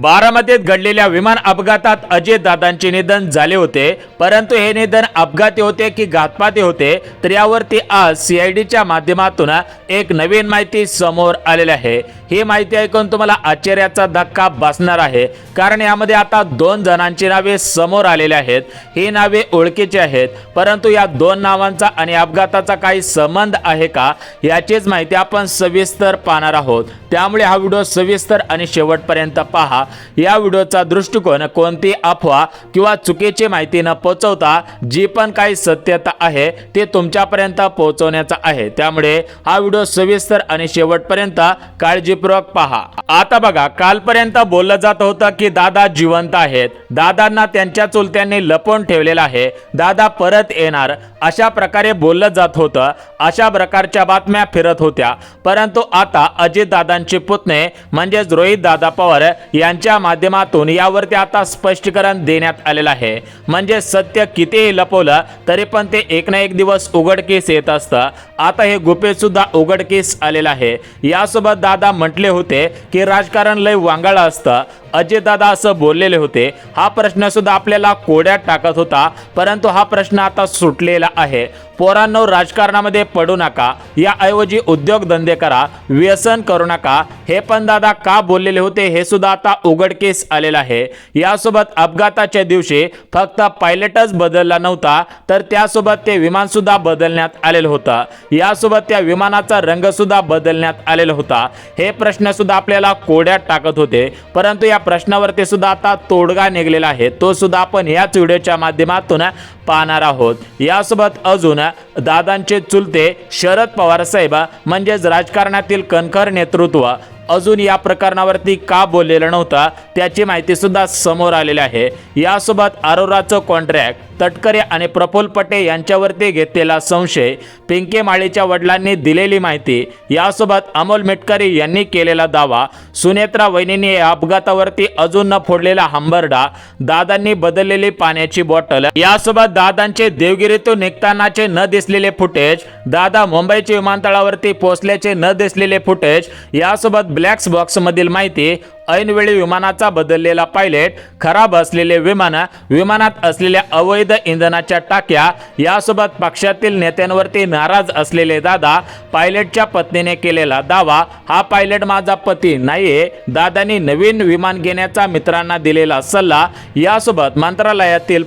बारामतीत घडलेल्या विमान अपघातात अजितदादांचे निधन झाले होते, परंतु हे निधन अपघाती होते की घातपाती होते तर यावरती आज सीआयडीच्या माध्यमातून एक नवीन माहिती समोर आलेली आहे। ही माहिती ऐकून तुम्हाला आश्चर्याचा धक्का बसणार आहे, कारण यामध्ये आता दोन जणांची नावे समोर आलेली आहेत। ही नावे ओळखीची आहेत, परंतु या दोन नावांचा आणि अपघाताचा काही संबंध आहे का याचीच माहिती आपण सविस्तर पाहणार आहोत। त्यामुळे हा व्हिडिओ सविस्तर आणि शेवटपर्यंत पहा। या व्हिडिओचा दृष्टिकोन कोणती अफवा किंवा चुकीची माहिती न पोहोचवता जी पण काही सत्यता आहे ते तुमच्यापर्यंत पोहोचवण्याचा आहे। त्यामुळे हा व्हिडिओ सविस्तर आणि शेवटपर्यंत काळजीपूर्वक पहा। आता बघा, कालपर्यंत बोललं जात होतं की दादा जिवंत आहेत, दादांना त्यांच्या चुलत्यांनी लपवून ठेवलेलं आहे, दादा परत येणार, अशा प्रकारे बोललं जात होतं। अशा प्रकारच्या बातम्या फिरत होत्या, परंतु आता अजितदादांचे पुतणे म्हणजेच रोहित दादा पवार यांच्या माध्यमातून यावरती आता स्पष्टीकरण देण्यात आलेलं आहे। म्हणजे सत्य कितीही लपवलं तरी पण ते एक ना एक दिवस उघडकीस येत असतं। आता हे गुपित सुद्धा उघडकीस आलेलं आहे। यासोबत दादा म्हटले होते की राजकारण लय वांगाळ असतं, अजितदादा असं बोललेले होते। हा प्रश्न सुद्धा आपल्याला कोड्यात टाकत होता, परंतु हा प्रश्न आता सुटलेला आहे। पोरांनो, राजकारणामध्ये पडू नका, याऐवजी उद्योगधंदे करा, व्यसन करू नका, हे पण दादा का बोललेले होते हे सुद्धा आता उघडकीस आलेलं आहे। यासोबत अपघाताच्या दिवशी फक्त पायलटच बदलला नव्हता, तर त्यासोबत ते विमान सुद्धा बदलण्यात आलेलं होतं। यासोबत त्या विमानाचा रंग सुद्धा बदलण्यात आलेला होता। हे प्रश्न सुद्धा आपल्याला कोड्यात टाकत होते, परंतु या प्रश्नावरती सुद्धा आता तोडगा निघलेला आहे। तो सुद्धा आपण याच व्हिडिओच्या माध्यमातून पाहणार आहोत। यासोबत अजून दादांचे चुलते शरद पवार साहेब म्हणजेच राजकारणातील कणखर नेतृत्व अजून या प्रकरणावरती का बोललेलं नव्हतं त्याची माहिती सुद्धा समोर आलेली आहे। यासोबत अरोराचं कॉन्ट्रॅक्ट तटकरे आणि प्रफुल्ल पटेल यांच्यावरती घेतलेला संशय, पिंकी माळीच्या वडिलांनी दिलेली माहिती, यासोबत अमोल मेटकरी यांनी केलेला दावा, सुनेत्रा वहिनींनी या अपघातावरती अजून न फोडलेला हंबरडा, दादांनी बदललेली पाण्याची बॉटल, यासोबत दादांचे देवगिरीतून निघतानाचे न दिसलेले फुटेज, दादा मुंबईच्या विमानतळावरती पोहोचल्याचे न दिसलेले फुटेज, यासोबत ब्लॅक बॉक्स मधील माहिती, ऐनवेळी विमानाचा बदललेला पायलट, खराब असलेले विमान, विमानात असलेल्या अवैध इंधनाच्या टाक्या, यासोबत पक्षातील नेत्यांवरती नाराज असलेले दादा, पायलटच्या पत्नीने केलेला दावा, हा पायलट माझा पती नाहीये, दादांनी नवीन विमान घेण्याचा मित्रांना दिलेला सल्ला, यासोबत मंत्रालयातील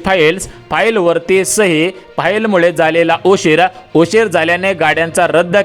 फाईलवरती सही, फाईलमुळे झालेला उशीर झाल्याने गाड्यांचा रद्द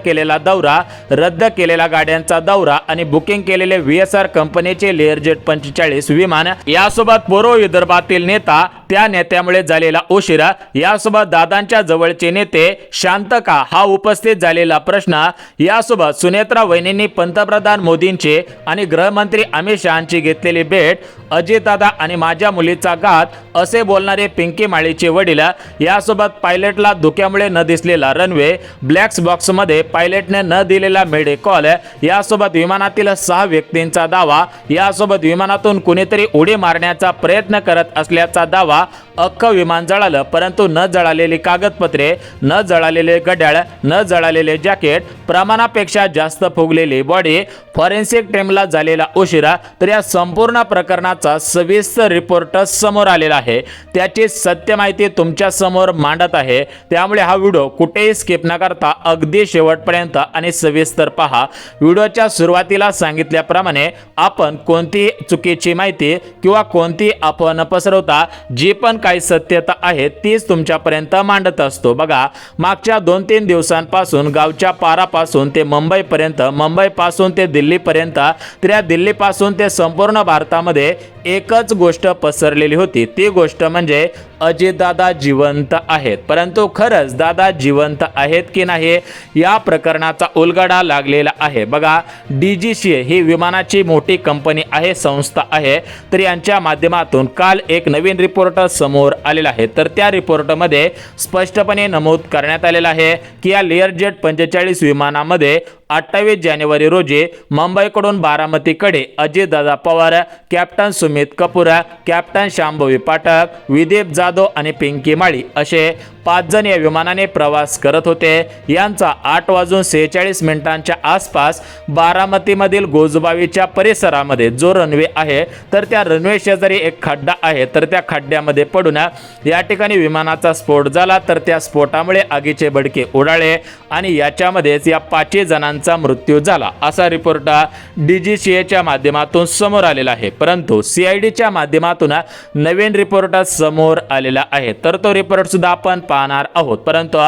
केलेला गाड्यांचा दौरा आणि बुकिंग केलेले VSR कंपनीचे लेअरजेट 45 विमान, यासोबत पूर्व विदर्भातील नेता, त्या नेत्यामुळे झालेला उशीर, यासोबत दादांच्या जवळचे नेते शांत का हा उपस्थित झालेला प्रश्न, यासोबत सुनेत्रा वहिनींनी पंतप्रधान मोदींचे आणि गृहमंत्री अमित शहांची घेतलेली भेट, अजितदादा आणि माझ्या मुलीचा घात असे बोलणारे पिंकी माळीचे वडील, यासोबत पायलटला धुक्यामुळे न दिसलेला रनवे, ब्लॅक बॉक्स मध्ये पायलटने न दिलेला मेडे कॉल, यासोबत विमानातील 6 व्यक्तींचा दावा, यासोबत विमानातून कुणीतरी उडी मारण्याचा प्रयत्न करत असल्याचा दावा, अख्खं विमान जळालं परंतु न जळालेली कागदपत्रे, न जळालेले घड्याळ, न जळालेले जॅकेट, प्रमाणापेक्षा जास्त फुगलेली बॉडी, फॉरेन्सिक टीमला झालेला उशिरा, तर या संपूर्ण प्रकरणाचा सविस्तर रिपोर्ट समोर आलेला आहे। त्याची सत्य माहिती तुमच्या समोर मांडत आहे। त्यामुळे हा व्हिडिओ कुठेही स्किप न करता अगदी शेवटपर्यंत आणि सविस्तर पहा। व्हिडिओच्या सुरुवातीला सांगितल्याप्रमाणे आपण कोणती चुकीची माहिती किंवा कोणती अफवा न पसरवता जी पण काही सत्यता आहे तीच तुमच्यापर्यंत मांडत असतो। बघा, मागच्या 2-3 दिवसांपासून गावच्या पारापासून ते मुंबईपर्यंत, मुंबईपासून ते दिल्लीपर्यंत, तर या दिल्लीपासून ते संपूर्ण भारतामध्ये एकच गोष्ट पसरलेली होती। ती गोष्ट म्हणजे अजितदादा जिवंत आहेत। परंतु खरंच दादा जिवंत आहेत की नाही या प्रकरणाचा उलगडा लागलेला आहे। बघा, DGCA ही विमानाची मोठी कंपनी आहे, संस्था आहे, तर यांच्या माध्यमातून काल एक नवीन रिपोर्ट समोर आलेला आहे। तर त्या रिपोर्टमध्ये स्पष्टपणे नमूद करण्यात आलेलं आहे की या लेअरजेट 45 विमानामध्ये 28 जानेवारी रोजी मुंबईकडून बारामतीकडे अजितदादा पवार, कॅप्टन सुमित कपूर, कॅप्टन शांभवी पाठक, विदीप जाधव आणि पिंकी माळी असे 5 जण या विमानाने प्रवास करत होते। यांचा 8:46 आसपास बारामतीमधील गोजबावीच्या परिसरामध्ये जो रनवे आहे तर त्या रनवे शेजारी एक खड्डा आहे, तर त्या खड्ड्यामध्ये पडून या ठिकाणी विमानाचा स्फोट झाला। तर त्या स्फोटामुळे आगीचे भडके उडाले आणि याच्यामध्येच या 5 जणांचा मृत्यू झाला असा रिपोर्ट DGCAच्या माध्यमातून समोर आलेला आहे। परंतु CIDच्या माध्यमातून नवीन रिपोर्ट समोर आलेला आहे, तर तो रिपोर्ट सुद्धा आपण पाहणार आहोत। परंतु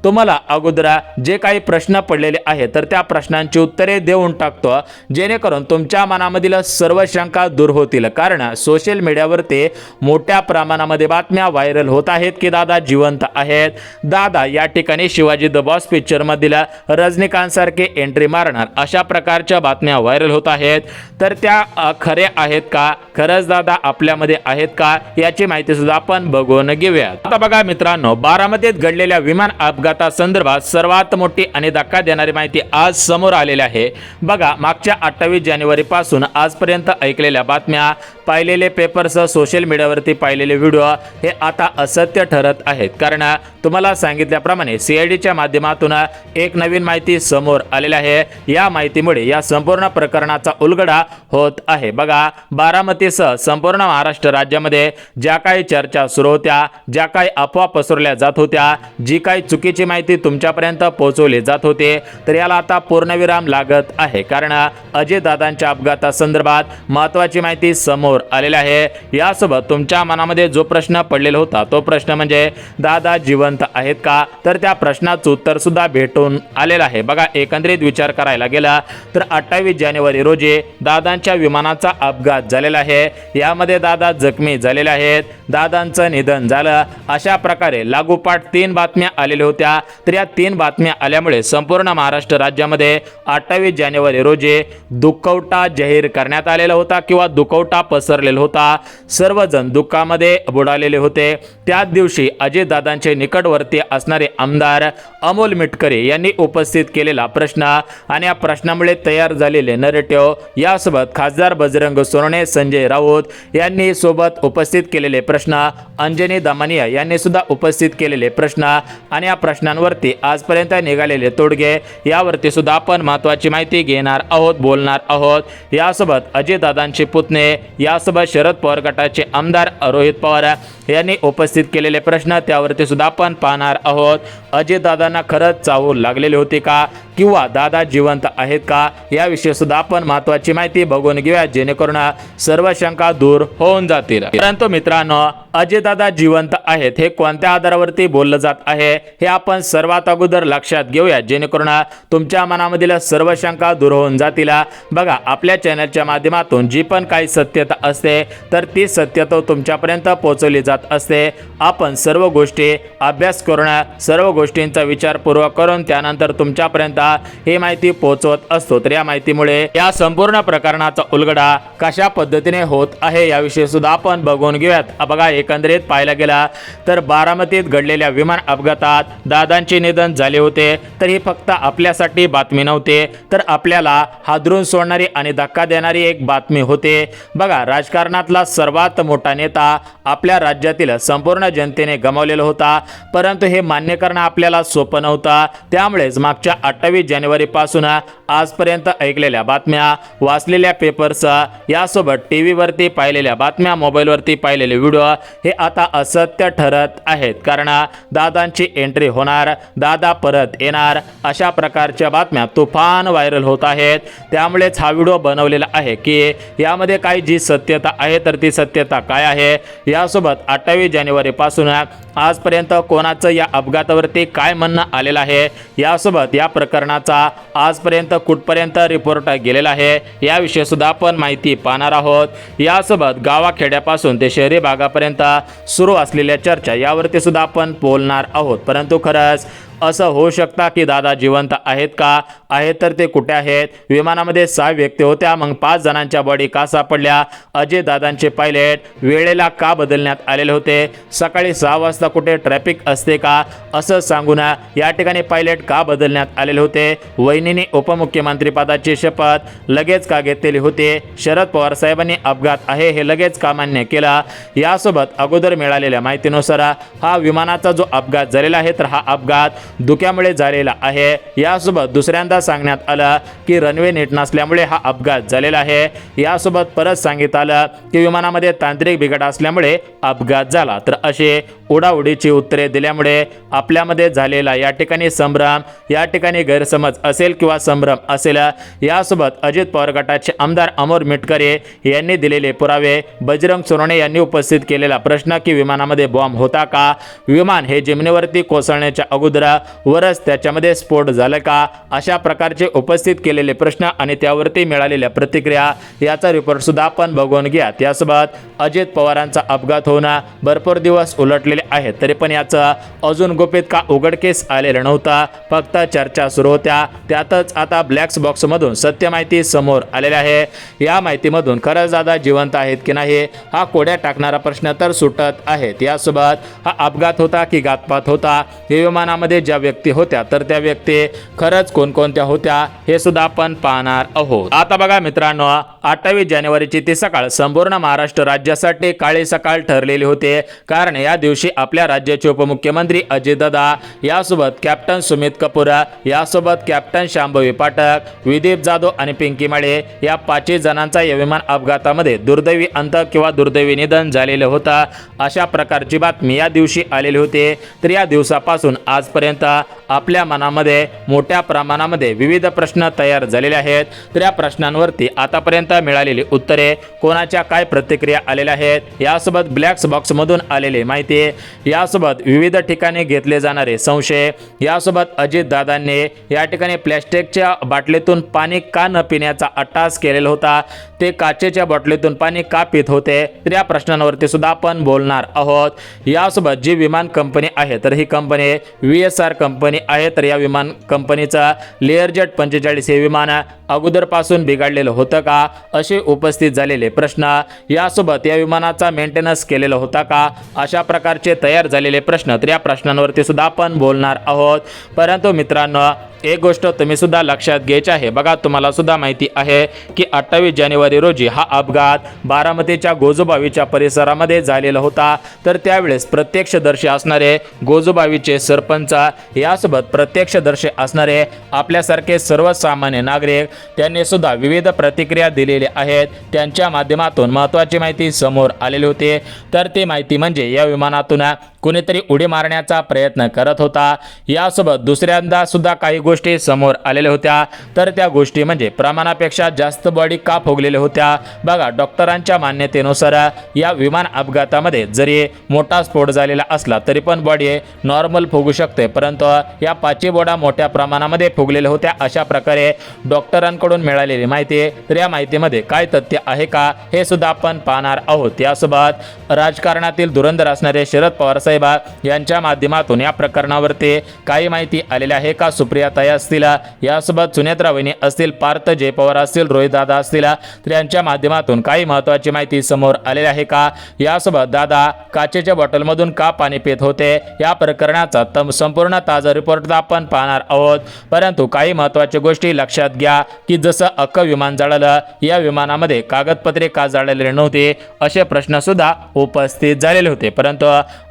तुम्हाला अगोदर जे काही प्रश्न पडलेले आहेत तर त्या प्रश्नांची उत्तरे देऊन टाकतो, जेणेकरून तुमच्या मनामधील सर्व शंका दूर होतील। कारण सोशल मीडियावरती मोठ्या प्रमाणामध्ये बातम्या व्हायरल होत आहेत की दादा जिवंत आहेत, दादा या ठिकाणी शिवाजी द बॉस पिक्चर मधील रजनीकांत सारखे एंट्री मारणार, अशा प्रकारच्या बातम्या व्हायरल होत आहेत। तर त्या खरे आहेत का, खरंच दादा आपल्यामध्ये आहेत का, याची माहिती सुद्धा आपण बघून घेऊया। आता बघा मित्रांनो, बारामतीत घडलेल्या विमान अपघातासंदर्भात सर्वात मोठी आणि धक्का देणारी माहिती आज समोर आलेली आहे। बघा, मागच्या 28 जानेवारी पासून आजपर्यंत ऐकलेल्या बातम्या, पाहिलेले पेपर्स, सोशल मीडियावरती पाहिलेले व्हिडिओ हे आता असत्य ठरत आहेत। कारण तुम्हाला सांगितल्याप्रमाणे CIDच्या माध्यमातून एक नवीन माहिती समोर आलेली आहे। या माहितीमुळे या संपूर्ण प्रकरणाचा उलगडा होत आहे। बघा, बारामतीसह संपूर्ण महाराष्ट्र राज्यामध्ये ज्या काही चर्चा सुरू होत्या, ज्या काही अफवा पसरवल्या जात होत्या, जी काही चुकीची माहिती तुमच्यापर्यंत पोहोचवली जात होते, तर याला आता पूर्णविराम लागत आहे। कारण अजितदादांच्या अपघातासंदर्भात महत्त्वाची माहिती समोर आलेली आहे। यासोबत तुमच्या मनामध्ये जो प्रश्न पडलेला होता तो प्रश्न म्हणजे दादा जिवंत आहेत का, तर त्या प्रश्नाचं उत्तर सुद्धा भेटून आलेलं आहे। बघा, एकंदरीत विचार करायला गेला तर 28 जानेवारी रोजी दादांच्या विमानाचा अपघात झालेला आहे। यामध्ये दादा जखमी झालेले आहेत, दादांचं निधन झालं, अशा प्रकारे लागोपाठ 3 बातम्या आलेल्या होत्या। तर या 3 बातम्या आल्यामुळे संपूर्ण महाराष्ट्र राज्यामध्ये 28 जानेवारी रोजी दुखवटा जाहीर करण्यात आलेला होता किंवा दुखवटा पसरलेला होता। सर्वजण दुःखामध्ये बुडालेले होते। त्याच दिवशी अजितदादांचे निकटवर्ती असणारे आमदार अमोल मिटकरी यांनी उपस्थित केलेला प्रश्न आणि या प्रश्नामुळे तयार झालेले नरेटिव्ह, यासोबत खासदार बजरंग सोनवणे, संजय राऊत यांनी सोबत उपस्थित केलेले प्रश्न, अंजनी दमानिया यांनी सुद्धा उपस्थित केलेले प्रश्न आणि या प्रश्नांवरती आजपर्यंत निघालेले तोडगे, यावरती सुद्धा आपण महत्त्वाची माहिती घेणार आहोत, बोलणार आहोत। यासोबत अजितदादांचे पुतणे, यासोबत शरद पवार गटाचे आमदार रोहित पवार यांनी उपस्थित केलेले प्रश्न, त्यावरती सुद्धा आपण पाहणार आहोत। अजितदादांना खरंच चाहूल लागलेली होती का, किंवा दादा जिवंत आहेत का, याविषयी सुद्धा आपण महत्त्वाची माहिती बघून घेऊया, जेणेकरून सर्व शंका दूर होऊन जातील। परंतु मित्रांनो, अजितदादा जिवंत आहेत हे कोणत्या आधारावरती बोललं जात आहे हे आपण सर्वात अगोदर लक्षात घेऊया, जेणेकरून तुमच्या मनामधील सर्व शंका दूर होऊन जातील। बघा, आपल्या चॅनलच्या माध्यमातून जी पण काही सत्यता असते तर ती सत्यता तुमच्यापर्यंत पोहोचवली जात असते। आपण सर्व गोष्टी अभ्यास करून, सर्व गोष्टींचा विचारपूर्वक करून त्यानंतर तुमच्यापर्यंत ही माहिती पोहोचवत असतो। तर या माहितीमुळे या संपूर्ण प्रकरणाचा उलगडा कशा पद्धतीने होत आहे याविषयी सुद्धा आपण बघून घेऊयात। बघा, एकंदरीत पाहायला गेला तर बारामतीत घडलेल्या विमान अपघातात दादांचे निधन झाले होते, तर ही फक्त आपल्यासाठी बातमी नव्हती, तर आपल्याला हादरून सोडणारी आणि धक्का देणारी एक बातमी होते। बघा, राजकारणातला सर्वात मोठा नेता आपल्या राज्यातील संपूर्ण जनतेने गमावलेला होता, परंतु हे मान्य करणं आपल्याला सोपं नव्हतं। त्यामुळेच मागच्या 28 जानेवारी पासून आजपर्यंत ऐकलेल्या बातम्या, वाचलेल्या पेपर्स, यासोबत टीव्हीवरती पाहिलेल्या बातम्या, मोबाईलवरती पाहिलेले व्हिडिओ हे आता असत्य ठरत आहेत। कारण दादांची एंट्री होणार, दादा परत येणार, अशा प्रकारच्या बातम्या तुफान व्हायरल होत आहेत। त्यामुळेच हा व्हिडिओ बनवलेला आहे की यामध्ये काही जी सत्यता आहे तर ती सत्यता काय आहे, यासोबत 28 जानेवारी पासून आजपर्यंत कोणाचं या अपघातावरती काय म्हणणं आलेलं आहे, यासोबत या प्रकरणाचा आजपर्यंत कुठपर्यंत रिपोर्ट गेलेला आहे याविषयी सुद्धा आपण माहिती पाहणार आहोत। यासोबत गावाखेड्यापासून ते शहरी भागापर्यंत सुरू असलेल्या चर्चा यावरती सुद्धा आपण बोलणार आहोत। परंतु खरंच असं होऊ शकता की दादा जिवंत आहेत का, आहे तर ते कुठे आहेत? विमानामध्ये 6 व्यक्ती होत्या, मग 5 जणांच्या बॉडी का सापडल्या? अजय दादांचे पायलट वेळेला का बदलण्यात आलेले होते? सकाळी 6 वाजता कुठे ट्रॅफिक असते का? असं सांगून या ठिकाणी पायलट का बदलण्यात आलेले होते? वहिनीने उपमुख्यमंत्री पदाची शपथ लगेच का घेतलेली होती? शरद पवार साहेबांनी अपघात आहे हे लगेच का मान्य केला? यासोबत अगोदर मिळालेल्या माहितीनुसार हा विमानाचा जो अपघात झालेला आहे तर हा अपघात धुक्यामुळे झालेला आहे. यासोबत दुसऱ्यांदा सांगण्यात आलं की रनवे नीट नसल्यामुळे हा अपघात झालेला आहे. यासोबत परत सांगितलं आलं की विमानामध्ये तांत्रिक बिघाड असल्यामुळे अपघात झाला. तर असे उडाउडीची उत्तरे दिल्यामुळे आपल्यामध्ये झालेला या ठिकाणी संभ्रम, या ठिकाणी गैरसमज असेल किंवा संभ्रम असेल. यासोबत अजित पवार गटाचे आमदार अमोल मिटकरे यांनी दिलेले पुरावे, बजरंग सोनवणे यांनी उपस्थित केलेला प्रश्न की विमानामध्ये बॉम्ब होता का? विमान हे जमिनीवरती कोसळण्याच्या अगोदर वरच त्याच्यामध्ये स्फोट झाला का? अशा प्रकारचे उपस्थित केलेले प्रश्न आणि त्यावरती मिळालेल्या प्रतिक्रिया याचा रिपोर्ट सुद्धा आपण बघून घ्या. त्यासोबत अजित पवारांचा अपघात होणं भरपूर दिवस उलटलेले आहेत, तरी पण याचं अजून गुपित का उघडकीस आलेलं नव्हतं. फक्त चर्चा सुरू होत्या. त्यातच आता ब्लॅक बॉक्समधून सत्य माहिती समोर आलेली आहे. या माहितीमधून खरंच दादा जिवंत आहेत की नाही हा कोड्या टाकणारा प्रश्न तर सुटत आहेत. यासोबत हा अपघात होता की घातपात होता? हे विमानामध्ये ज्या व्यक्ती होत्या तर त्या व्यक्ती खरंच कोणकोणत्या होत्या हे सुद्धा आपण पाहणार आहोत. आता बघा मित्रांनो, 28 जानेवारीची ती सकाळ संपूर्ण महाराष्ट्र राज्यासाठी काळी सकाळ ठरलेली होते. कारण या दिवशी आपल्या राज्याचे उपमुख्यमंत्री अजितदादा, यासोबत कॅप्टन सुमित कपूर, यासोबत कॅप्टन शांभवी पाठक, विदीप जाधव आणि पिंकी माळे या 5 जणांचा या विमान अपघातामध्ये दुर्दैवी अंत किंवा दुर्दैवी निधन झालेलं होतं. अशा प्रकारची बातमी या दिवशी आलेली होती. तर या दिवसापासून आजपर्यंत आपल्या मनामध्ये मोठ्या प्रमाणामध्ये विविध प्रश्न तयार झालेले आहेत. तर या प्रश्नांवरती आतापर्यंत मिळालेली उत्तरे, कोणाच्या काय प्रतिक्रिया आलेल्या आहेत, यासोबत ब्लॅक बॉक्समधून आलेली माहिती, यासोबत विविध ठिकाणी घेतले जाणारे संशय, यासोबत अजित दादांनी या ठिकाणी प्लॅस्टिकच्या बाटलीतून पाणी का न पिण्याचा अट्टास केलेला होता, ते काचेच्या बाटलीतून पाणी का पित होते, तर या प्रश्नांवरती सुद्धा आपण बोलणार आहोत. यासोबत जी विमान कंपनी आहे तर ही कंपनी VSR कंपनी आहे. तर या विमान कंपनीचा लेअरजेट 45 हे विमान अगोदरपासून बिघडलेलं होतं का, असे उपस्थित झालेले प्रश्न. यासोबत या विमानाचा मेंटेनन्स केलेला होता का, अशा प्रकारचे तयार झालेले प्रश्न. तर या प्रश्नांवरती सुद्धा आपण बोलणार आहोत. परंतु मित्रांनो, एक गोष्ट तुम्ही सुद्धा लक्षात घ्यायची आहे. बघा, तुम्हाला सुद्धा माहिती आहे की 28 जानेवारी रोजी हा अपघात बारामतीच्या गोजोबावीच्या परिसरामध्ये झालेला होता. तर त्यावेळेस प्रत्यक्षदर्शी असणारे गोजोबावीचे सरपंच, यासोबत प्रत्यक्षदर्शी असणारे आपल्यासारखे सर्वसामान्य नागरिक, त्यांनी सुद्धा विविध प्रतिक्रिया दिलेल्या आहेत. त्यांच्या माध्यमातून महत्त्वाची माहिती समोर आलेली होती. तर ती माहिती म्हणजे या विमानातून कोणीतरी उडी मारण्याचा प्रयत्न करत होता. यासोबत दुसऱ्यांदा सुद्धा काही गोष्टी समोर आलेल्या होत्या. तर त्या गोष्टी म्हणजे प्रमाणापेक्षा जास्त बॉडी का फुगलेल्या होत्या. बघा, डॉक्टरांच्या मान्यतेनुसार या विमान अपघातामध्ये जरी मोठा स्फोट झालेला असला तरी पण बॉडी नॉर्मल फुगू शकते, परंतु या 5 बॉडा मोठ्या प्रमाणामध्ये फुगलेल्या होत्या, अशा प्रकारे डॉक्टरांकडून मिळालेली माहिती. तर या माहितीमध्ये काय तथ्य आहे का हे सुद्धा आपण पाहणार आहोत. यासोबत राजकारणातील धुरंधर असणारे शरद पवार साहेब यांच्या माध्यमातून या प्रकरणावरती काही माहिती आलेली आहे का? सुप्रियाताई असतील, यासोबत सुनेत्रा वहिनी असतील, पार्थ जय पवार असतील, रोहित दादा असतील, तर यांच्या माध्यमातून काही महत्त्वाची माहिती समोर आलेली आहे का? यासोबत दादा काचेच्या बॉटलमधून का पाणी पित होते, या प्रकरणाचा संपूर्ण ताजा रिपोर्ट आपण पाहणार आहोत. परंतु काही महत्त्वाच्या गोष्टी लक्षात घ्या की जसं अख्खं विमान जळालं, या विमानामध्ये कागदपत्रे का जळालेले नव्हते, असे प्रश्न सुद्धा उपस्थित झालेले होते. परंतु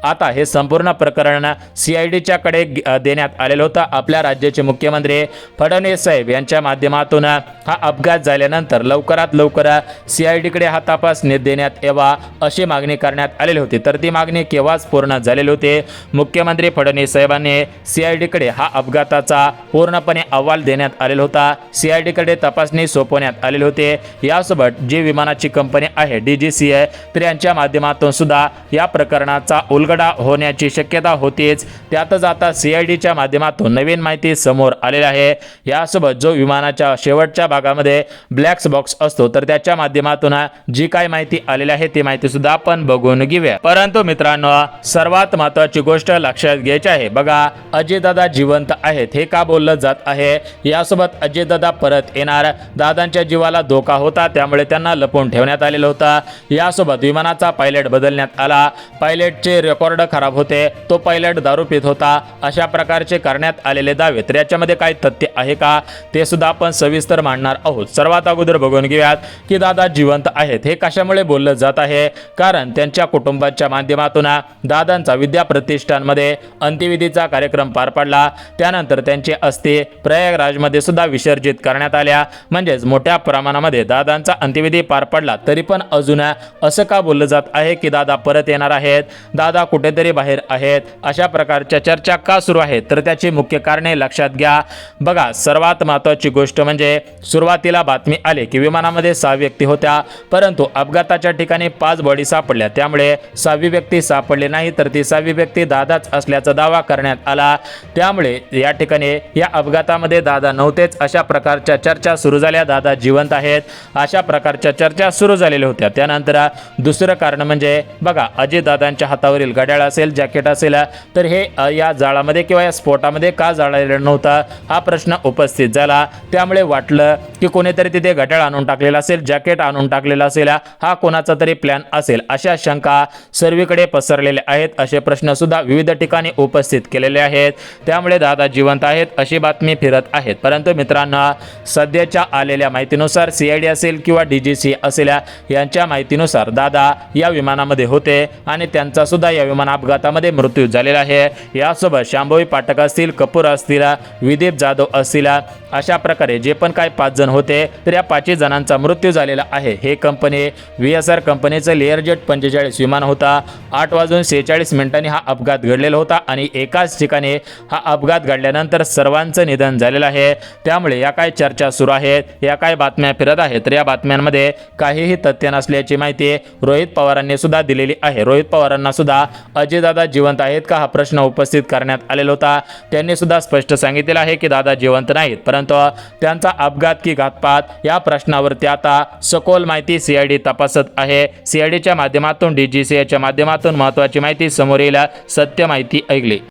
आता हे संपूर्ण प्रकरण CIDच्या कडे देण्यात आलेलं होतं. आपल्या राज्याचे मुख्यमंत्री फडणवीस साहेब यांच्या माध्यमातून हा अपघात झाल्यानंतर लवकरात लवकर CID कडे हा तपास देण्यात यावा अशी मागणी करण्यात आलेली होती. तर ती मागणी केव्हाच पूर्ण झालेली होती. मुख्यमंत्री फडणवीस साहेबांनी CID कडे हा अपघाताचा पूर्णपणे अहवाल देण्यात आलेला होता. CID कडे तपासणी सोपवण्यात आलेली होती. यासोबत जी विमानाची कंपनी आहे DGCA, तर यांच्या माध्यमातून सुद्धा या प्रकरणाचा उलगडा होण्याची शक्यता होतीच. त्यातच आता CIDच्या माध्यमातून नवीन माहिती समोर आलेली आहे. यासोबत जो विमानाच्या शेवटच्या भागामध्ये ब्लॅक बॉक्स असतो तर त्याच्या माध्यमातून जी काय माहिती आलेली आहे ती माहिती सुद्धा आपण बघून घेऊया. परंतु मित्रांनो, सर्वात महत्त्वाची गोष्ट लक्षात घ्यायची आहे. बघा, अजयदादा जिवंत आहेत हे का बोललं जात आहे. यासोबत अजयदादा परत येणार. दादांच्या जीवाला धोका होता त्यामुळे त्यांना लपवून ठेवण्यात आलेलं होतं. यासोबत विमानाचा पायलट बदलण्यात आला. पायलटचे रेकॉर्ड खराब होते. तो पायलट दारू पित होता. अशा प्रकारचे करण्यात आलेले दावे तर याच्यामध्ये काही तथ्य आहे का ते सुद्धा आपण सविस्तर मांडणार आहोत. सर्वात अगोदर बघून घेऊयात की दादा जिवंत आहेत हे कशामुळे बोललं जात आहे. कारण त्यांच्या कुटुंबाच्या माध्यमातून दादांचा विद्या प्रतिष्ठानमध्ये अंत्यविधीचा कार्यक्रम पार पडला. त्यानंतर त्यांची अस्थी प्रयागराजमध्ये सुद्धा विसर्जित करण्यात आल्या. म्हणजेच मोठ्या प्रमाणामध्ये दादांचा अंत्यविधी पार पडला. तरी पण अजून असं का बोललं जात आहे की दादा परत येणार आहेत, दादा कुठेतरी बाहेर आहेत, अशा प्रकारच्या चर्चा का सुरू आहेत तर त्याची मुख्य कारणे लक्षात घ्या. बघा, सर्वात महत्त्वाची गोष्ट म्हणजे सुरुवातीला बातमी आली की विमानामध्ये 6 व्यक्ती होत्या, परंतु अपघाताच्या ठिकाणी 5 बॉडी सापडल्या. त्यामुळे 6वी व्यक्ती सापडली नाही तर ती 6वी व्यक्ती दादाच असल्याचा दावा करण्यात आला. त्यामुळे या ठिकाणी या अपघातामध्ये दादा नव्हतेच अशा प्रकारच्या चर्चा सुरू झाल्या. दादा जिवंत आहेत अशा प्रकारच्या चर्चा सुरू झालेल्या होत्या. त्यानंतर दुसरं कारण म्हणजे बघा, अजयदादांच्या हातावरील घड्याळ असेल, जॅकेट असेल तर हे या जाळामध्ये किंवा या स्फोटामध्ये का जाळलेलं नव्हतं हा प्रश्न उपस्थित झाला. त्यामुळे वाटलं की कोणीतरी तिथे घड्याळ आणून टाकलेला असेल, जॅकेट आणून टाकलेला असेल, हा कोणाचा तरी प्लॅन असेल अशा शंका सर्वीकडे पसरलेल्या आहेत. असे प्रश्न सुद्धा विविध ठिकाणी उपस्थित केलेले आहेत. त्यामुळे दादा जिवंत आहेत अशी बातमी फिरत आहेत. परंतु मित्रांनो, सध्याच्या आलेल्या माहितीनुसार CID असेल किंवा DGC असेल यांच्या माहितीनुसार दादा या विमानामध्ये होते आणि त्यांचा सुद्धा या विमान अपघातामध्ये मृत्यू झालेला आहे. यासोबत शांभवी पाठक असतील, कपूर असतील, विदीप जाधव असतील, अशा प्रकारे जे पण काय 5 जण होते तर या 5 जणांचा मृत्यू झालेला आहे. हे कंपनी VSR कंपनीचं लेअरजेट 45 विमान होता. 8:46 हा अपघात घडलेला होता आणि एकाच ठिकाणी हा अपघात घडल्यानंतर सर्वांचं निधन झालेलं आहे. त्यामुळे या काय चर्चा सुरू आहेत, या काय बातम्या फिरत आहेत तर या बातम्यांमध्ये काहीही तथ्य नसल्याची माहिती रोहित पवारांनी सुद्धा दिलेली आहे. रोहित पवारांना सुद्धा अजयदादा जिवंत आहेत का हा प्रश्न उपस्थित करण्यात आलेला होता. त्यांनी सुद्धा स्पष्ट सांगितलेलं आहे की दादा जिवंत नाहीत, परंतु त्यांचा अपघात की घातपात या प्रश्नावरती आता सखोल माहिती CID तपासत आहे. CIDच्या माध्यमातून DGCच्या माध्यमातून महत्त्वाची माहिती समोर येईल. सत्य माहिती ऐकली.